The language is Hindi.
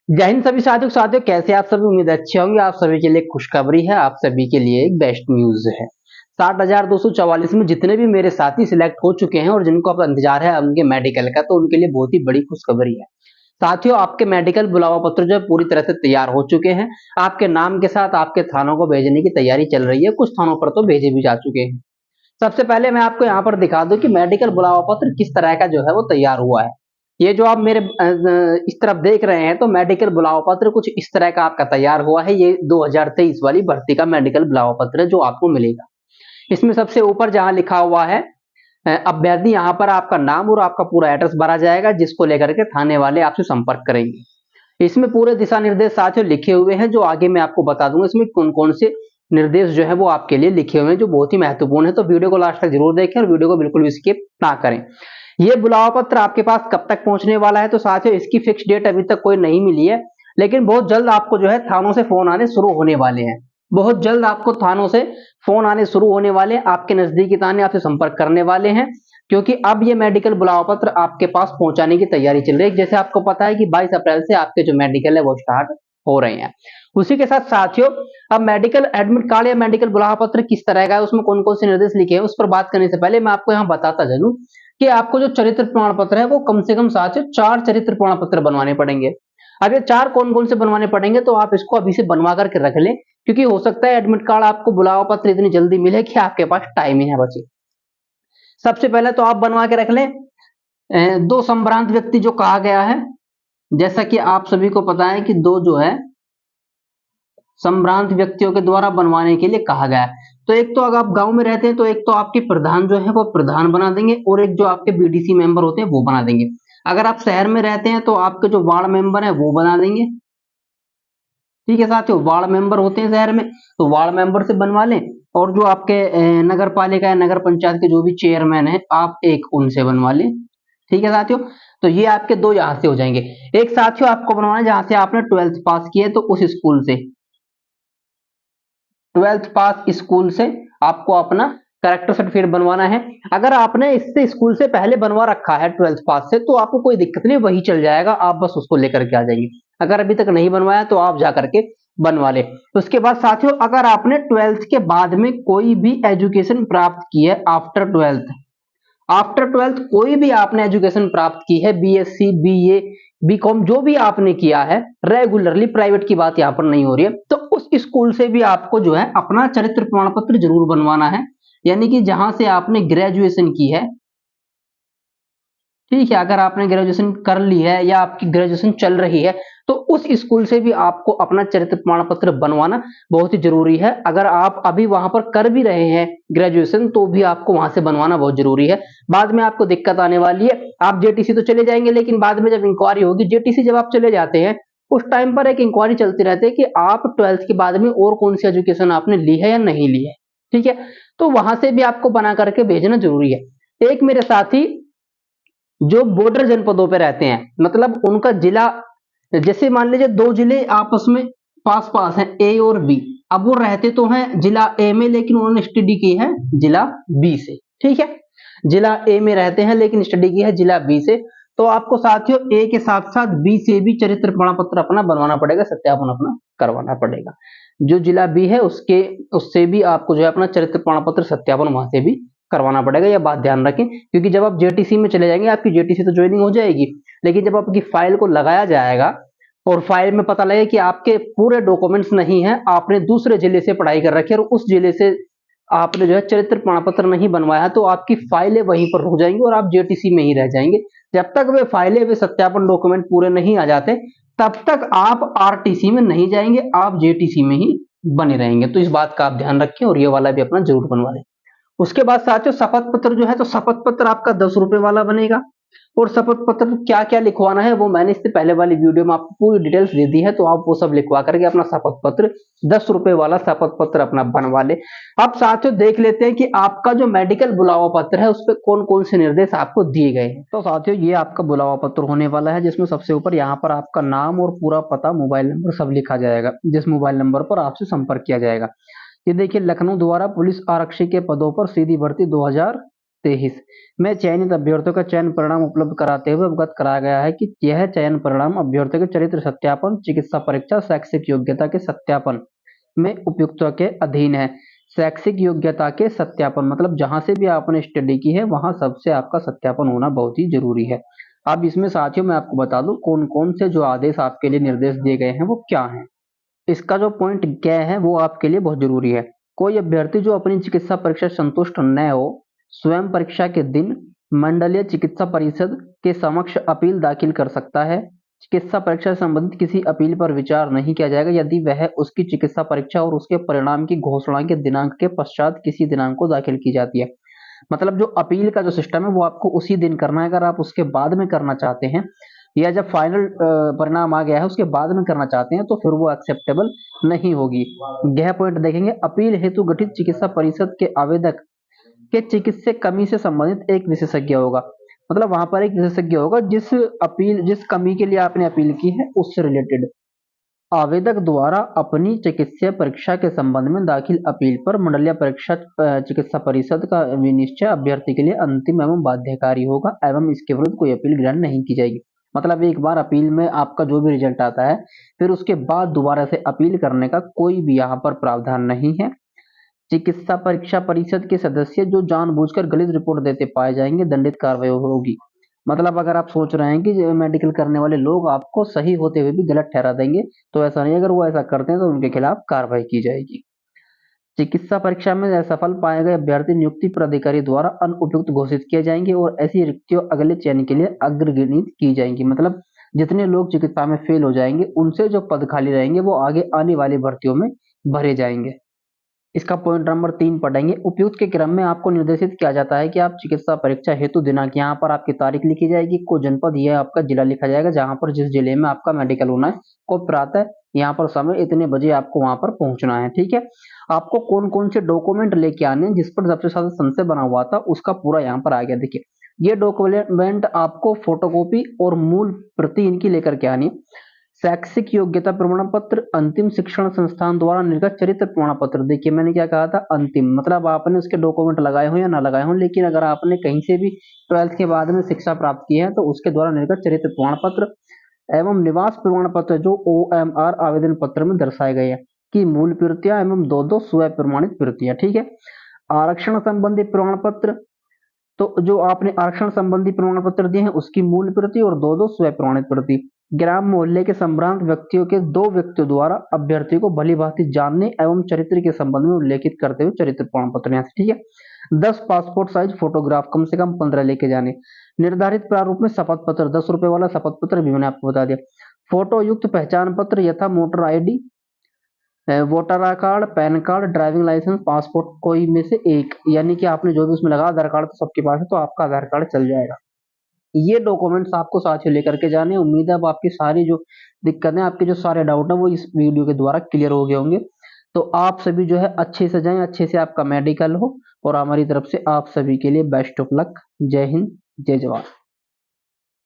जय हिंद सभी साथियों कैसे आप सभी। उम्मीद अच्छे होंगे। आप सभी के लिए खुशखबरी है, आप सभी के लिए एक बेस्ट न्यूज है। 60,244 में जितने भी मेरे साथी सिलेक्ट हो चुके हैं और जिनको अब इंतजार है उनके मेडिकल का, तो उनके लिए बहुत ही बड़ी खुशखबरी है। साथियों, आपके मेडिकल बुलावा पत्र जो है पूरी तरह से तैयार हो चुके हैं। आपके नाम के साथ आपके थानों को भेजने की तैयारी चल रही है, कुछ थानों पर तो भेजे भी जा चुके हैं। सबसे पहले मैं आपको यहाँ पर दिखा दूं कि मेडिकल बुलावा पत्र किस तरह का जो है वो तैयार हुआ है। ये जो आप मेरे इस तरफ देख रहे हैं, तो मेडिकल बुलावा पत्र कुछ इस तरह का आपका तैयार हुआ है। ये 2023 वाली भर्ती का मेडिकल बुलावा पत्र है जो आपको मिलेगा। इसमें सबसे ऊपर जहां लिखा हुआ है अभ्यर्थी, यहाँ पर आपका नाम और आपका पूरा एड्रेस भरा जाएगा, जिसको लेकर के थाने वाले आपसे संपर्क करेंगे। इसमें पूरे दिशा निर्देश साथियों लिखे हुए हैं, जो आगे मैं आपको बता दूंगा इसमें कौन कौन से निर्देश जो है वो आपके लिए लिखे हुए हैं, जो बहुत ही महत्वपूर्ण है। तो वीडियो को लास्ट तक जरूर देखें और वीडियो को बिल्कुल भी स्किप ना करें। ये बुलावा पत्र आपके पास कब तक पहुंचने वाला है, तो साथियों इसकी फिक्स डेट अभी तक कोई नहीं मिली है, लेकिन बहुत जल्द आपको जो है थानों से फोन आने शुरू होने वाले हैं। बहुत जल्द आपको थानों से फोन आने शुरू होने वाले हैं, आपके नजदीकी थाने आपसे संपर्क करने वाले हैं, क्योंकि अब ये मेडिकल बुलावा पत्र आपके पास पहुंचाने की तैयारी चल रही है। जैसे आपको पता है कि 22 अप्रैल से आपके जो मेडिकल है वो स्टार्ट हो रहे हैं। उसी के साथ साथियों, अब मेडिकल एडमिट कार्ड या मेडिकल बुलावा पत्र किस तरह का है, उसमें कौन कौन से निर्देश लिखे हैं, उस पर बात करने से पहले मैं आपको यहाँ बताता चलूं कि आपको जो चरित्र प्रमाण पत्र है वो कम से कम साथियों 4 चरित्र प्रमाण पत्र बनवाने पड़ेंगे। अब ये 4 कौन कौन से बनवाने पड़ेंगे, तो आप इसको अभी से बनवा करके रख लें, क्योंकि हो सकता है एडमिट कार्ड आपको बुलावा पत्र इतनी जल्दी मिले कि आपके पास टाइम ही है बचे। सबसे पहले तो आप बनवा के रख लें दो संभ्रांत व्यक्ति जो कहा गया है। जैसा कि आप सभी को पता है कि दो जो है संभ्रांत व्यक्तियों के द्वारा बनवाने के लिए कहा गया है। तो एक तो अगर आप गांव में रहते हैं तो एक तो आपके प्रधान जो है वो प्रधान बना देंगे, और एक जो आपके बीडीसी मेंबर होते हैं वो बना देंगे। अगर आप शहर में रहते हैं तो आपके जो वार्ड मेंबर है वो बना देंगे। ठीक है साथियों, वार्ड मेंबर होते हैं शहर में तो वार्ड मेंबर से बनवा लें, और जो आपके नगर पालिका या नगर पंचायत के जो भी चेयरमैन है आप एक उनसे बनवा लें। ठीक है साथियों, तो ये आपके दो यहां से हो जाएंगे। एक साथियों आपको बनवाना है जहां से आपने 12th पास किया है, तो उस स्कूल से 12th पास स्कूल से आपको अपना करेक्टर सर्टिफिकेट बनवाना है। अगर आपने इससे स्कूल से पहले बनवा रखा है 12th पास से, तो आपको कोई दिक्कत नहीं, वही चल जाएगा, आप बस उसको लेकर के आ जाएंगे। अगर अभी तक नहीं बनवाया तो आप जा करके बनवा ले। उसके बाद साथियों, अगर आपने 12th के बाद में कोई भी एजुकेशन प्राप्त की है आफ्टर ट्वेल्थ कोई भी आपने एजुकेशन प्राप्त की है, बीएससी बीए बीकॉम जो भी आपने किया है रेगुलरली, प्राइवेट की बात यहाँ पर नहीं हो रही है, तो उस स्कूल से भी आपको जो है अपना चरित्र प्रमाण पत्र जरूर बनवाना है। यानी कि जहां से आपने ग्रेजुएशन की है, ठीक है, अगर आपने ग्रेजुएशन कर ली है या आपकी ग्रेजुएशन चल रही है, तो उस स्कूल से भी आपको अपना चरित्र प्रमाण पत्र बनवाना बहुत ही जरूरी है। अगर आप अभी वहां पर कर भी रहे हैं ग्रेजुएशन, तो भी आपको वहां से बनवाना बहुत जरूरी है। बाद में आपको दिक्कत आने वाली है। आप जेटीसी तो चले जाएंगे, लेकिन बाद में जब इंक्वायरी होगी, जेटीसी जब आप चले जाते हैं उस टाइम पर एक इंक्वायरी चलती रहती है कि आप 12th के बाद में और कौन सी एजुकेशन आपने ली है या नहीं ली है। ठीक है, तो वहां से भी आपको बना करके भेजना जरूरी है। एक मेरे साथी जो बॉर्डर जनपदों पे रहते हैं, मतलब उनका जिला, जैसे मान लीजिए दो जिले आपस में पास पास हैं, ए और बी। अब वो रहते तो हैं जिला ए में, लेकिन उन्होंने स्टडी की है जिला बी से। ठीक है, जिला ए में रहते हैं लेकिन स्टडी की है जिला बी से, तो आपको साथियों ए के साथ साथ बी से भी चरित्र प्रमाण पत्र अपना बनवाना पड़ेगा, सत्यापन अपना करवाना पड़ेगा। जो जिला बी है उसके उससे भी आपको जो है अपना चरित्र प्रमाण पत्र सत्यापन वहां से भी करवाना पड़ेगा। यह बात ध्यान रखें, क्योंकि जब आप जेटीसी में चले जाएंगे आपकी जेटीसी तो ज्वाइनिंग हो जाएगी, लेकिन जब आपकी फाइल को लगाया जाएगा और फाइल में पता लगे कि आपके पूरे डॉक्यूमेंट्स नहीं है, आपने दूसरे जिले से पढ़ाई कर रखी है और उस जिले से आपने जो है चरित्र प्रमाण पत्र नहीं बनवाया, तो आपकी फाइलें वहीं पर रुक जाएंगी और आप जेटीसी में ही रह जाएंगे। जब तक वे फाइलें वे सत्यापन डॉक्यूमेंट पूरे नहीं आ जाते, तब तक आप आरटीसी में नहीं जाएंगे, आप जेटीसी में ही बने रहेंगे। तो इस बात का आप ध्यान रखें और ये वाला भी अपना जरूर बनवा लें। उसके बाद साथियों शपथ पत्र जो है, तो शपथ पत्र आपका 10 रुपए वाला बनेगा। और शपथ पत्र क्या क्या लिखवाना है वो मैंने इससे पहले वाली वीडियो में आपको पूरी डिटेल्स दे दी है, तो आप वो सब लिखवा करके अपना शपथ पत्र 10 रुपए वाला शपथ पत्र अपना बनवा ले। अब साथियों देख लेते हैं कि आपका जो मेडिकल बुलावा पत्र है उस पर कौन कौन से निर्देश आपको दिए गए हैं। तो साथियों ये आपका बुलावा पत्र होने वाला है, जिसमें सबसे ऊपर यहाँ पर आपका नाम और पूरा पता, मोबाइल नंबर सब लिखा जाएगा, जिस मोबाइल नंबर पर आपसे संपर्क किया जाएगा। ये देखिए, लखनऊ द्वारा पुलिस आरक्षी के पदों पर सीधी भर्ती 2023 23 में चयनित अभ्यर्थियों का चयन परिणाम उपलब्ध कराते हुए अवगत कराया गया है कि यह चयन परिणाम अभ्यर्थियों के चरित्र सत्यापन, चिकित्सा परीक्षा, शैक्षिक योग्यता के सत्यापन में उपयुक्तता के अधीन है। शैक्षिक योग्यता के सत्यापन मतलब जहां से भी आपने स्टडी की है वहां सबसे आपका सत्यापन होना बहुत ही जरूरी है। अब इसमें साथियों मैं आपको बता दूं कौन कौन से जो आदेश आपके लिए निर्देश दिए गए हैं वो क्या हैं। इसका जो पॉइंट क्या है वो आपके लिए बहुत जरूरी है। कोई अभ्यर्थी जो अपनी चिकित्सा परीक्षा से संतुष्ट न हो, स्वयं परीक्षा के दिन मंडलीय चिकित्सा परिषद के समक्ष अपील दाखिल कर सकता है। चिकित्सा परीक्षा से संबंधित किसी अपील पर विचार नहीं किया जाएगा यदि वह उसकी चिकित्सा परीक्षा और उसके परिणाम की घोषणा के दिनांक के पश्चात किसी दिनांक को दाखिल की जाती है। मतलब जो अपील का जो सिस्टम है वो आपको उसी दिन करना है। अगर आप उसके बाद में करना चाहते हैं या जब फाइनल परिणाम आ गया है उसके बाद में करना चाहते हैं तो फिर वो एक्सेप्टेबल नहीं होगी। यह पॉइंट देखेंगे, अपील हेतु गठित चिकित्सा परिषद के आवेदक के चिकित्सीय कमी से संबंधित एक विशेषज्ञ होगा। मतलब वहां पर एक विशेषज्ञ होगा जिस कमी के लिए आपने अपील की है उससे रिलेटेड। आवेदक द्वारा अपनी चिकित्सीय परीक्षा के संबंध में दाखिल अपील पर मंडलीय परीक्षा चिकित्सा परिषद का विनिश्चय अभ्यर्थी के लिए अंतिम एवं बाध्यकारी होगा एवं इसके विरुद्ध कोई अपील ग्रहण नहीं की जाएगी। मतलब एक बार अपील में आपका जो भी रिजल्ट आता है फिर उसके बाद दोबारा से अपील करने का कोई भी यहाँ पर प्रावधान नहीं है। चिकित्सा परीक्षा परिषद के सदस्य जो जानबूझकर गलत रिपोर्ट देते पाए जाएंगे दंडित कार्रवाई होगी। मतलब अगर आप सोच रहे हैं कि मेडिकल करने वाले लोग आपको सही होते हुए भी गलत ठहरा देंगे तो ऐसा नहीं, अगर वो ऐसा करते हैं तो उनके खिलाफ कार्रवाई की जाएगी। चिकित्सा परीक्षा में असफल पाए गए अभ्यर्थी नियुक्ति प्राधिकारी द्वारा अनुपयुक्त घोषित किए जाएंगे और ऐसी रिक्तियों अगले चयन के लिए अग्रगणित की जाएंगी। मतलब जितने लोग चिकित्सा में फेल हो जाएंगे उनसे जो पद खाली रहेंगे वो आगे आने वाली भर्तियों में भरे जाएंगे। इसका पॉइंट नंबर 3 पढ़ेंगे। उपयुक्त के क्रम में आपको निर्देशित किया जाता है कि आप चिकित्सा परीक्षा हेतु दिनांक, यहाँ पर आपकी तारीख लिखी जाएगी, को जनपद यह आपका जिला लिखा जाएगा जहां पर जिस जिले में आपका मेडिकल होना है, को प्रातः यहाँ पर समय इतने बजे आपको वहां पर पहुंचना है। ठीक है, आपको कौन कौन से डॉक्यूमेंट लेके आने जिस पर सबसे ज्यादा संशय बना हुआ था उसका पूरा यहाँ पर आ गया। देखिए ये डॉक्यूमेंट आपको फोटोकॉपी और मूल प्रति इनकी लेकर के आनी। शैक्षिक योग्यता प्रमाण पत्र, अंतिम शिक्षण संस्थान द्वारा निर्गत चरित्र प्रमाण पत्र। देखिए मैंने क्या कहा था, अंतिम मतलब आपने उसके डॉक्यूमेंट लगाए हो या ना लगाए हो, लेकिन अगर आपने कहीं से भी 12th के बाद में शिक्षा प्राप्त की है तो उसके द्वारा निर्गत चरित्र प्रमाण पत्र एवं निवास प्रमाण पत्र जो OMR आवेदन पत्र में दर्शाए गए हैं कि मूल प्रतियां एवं दो स्व प्रमाणित प्रतियां। ठीक है, आरक्षण संबंधी प्रमाण पत्र, तो जो आपने आरक्षण संबंधी प्रमाण पत्र दिए हैं उसकी मूल प्रति और दो स्व प्रमाणित प्रति। ग्राम मोहल्ले के संभ्रांत व्यक्तियों के 2 व्यक्तियों द्वारा अभ्यर्थी को भली भांति जानने एवं चरित्र के संबंध में उल्लेखित करते हुए चरित्र प्रमाण पत्र यहाँ से। ठीक है, 10 पासपोर्ट साइज फोटोग्राफ कम से कम 15 लेके जाने। निर्धारित प्रारूप में शपथ पत्र, 10 रुपए वाला शपथ पत्र भी मैंने आपको बता दिया। फोटो युक्त पहचान पत्र यथा voter ID, voter card, PAN card, driving licence, passport कोई में से एक, यानी कि आपने जो भी उसमें लगा आधार कार्ड तो सबके पास है तो आपका आधार कार्ड चल जाएगा। ये डॉक्यूमेंट्स आपको साथ ही लेकर के जाने। उम्मीद है अब आपकी सारी जो दिक्कतें, आपके जो सारे डाउट है वो इस वीडियो के द्वारा क्लियर हो गए होंगे। तो आप सभी जो है अच्छे से जाएं, अच्छे से आपका मेडिकल हो और हमारी तरफ से आप सभी के लिए बेस्ट ऑफ लक। जय हिंद, जय जवान।